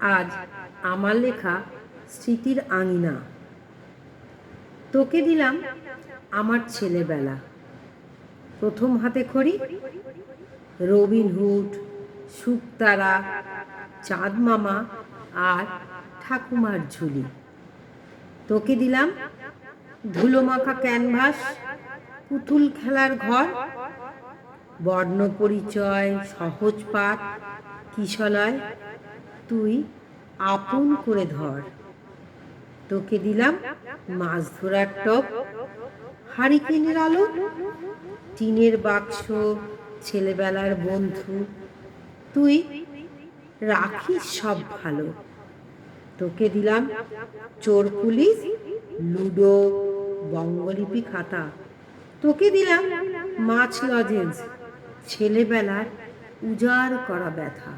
আজ আমার লেখা স্মৃতির আঙিনা। তোকে দিলাম আমার ছেলেবেলা, প্রথম হাতে খড়ি, রবিনহুড, শুকতারা, চাঁদ মামা আর ঠাকুমার ঝুলি। তোকে দিলাম ধুলোমাখা ক্যানভাস, পুতুল খেলার ঘর, বর্ণ পরিচয়, সহজ পাঠ, কিশলয় তুই আপন করে ধর। তোকে দিলাম মাছ ধরার টব, হারিকেনের আলো, টিনের বাক্স, ছেলেবেলার বন্ধু, তুই রাখিস সব ভালো। তোকে দিলাম চোর পুলিশ, লুডো, বঙ্গলিপি খাতা। তোকে দিলাম মাছ লজেন্স, ছেলেবেলার উজাড় করা ব্যথা।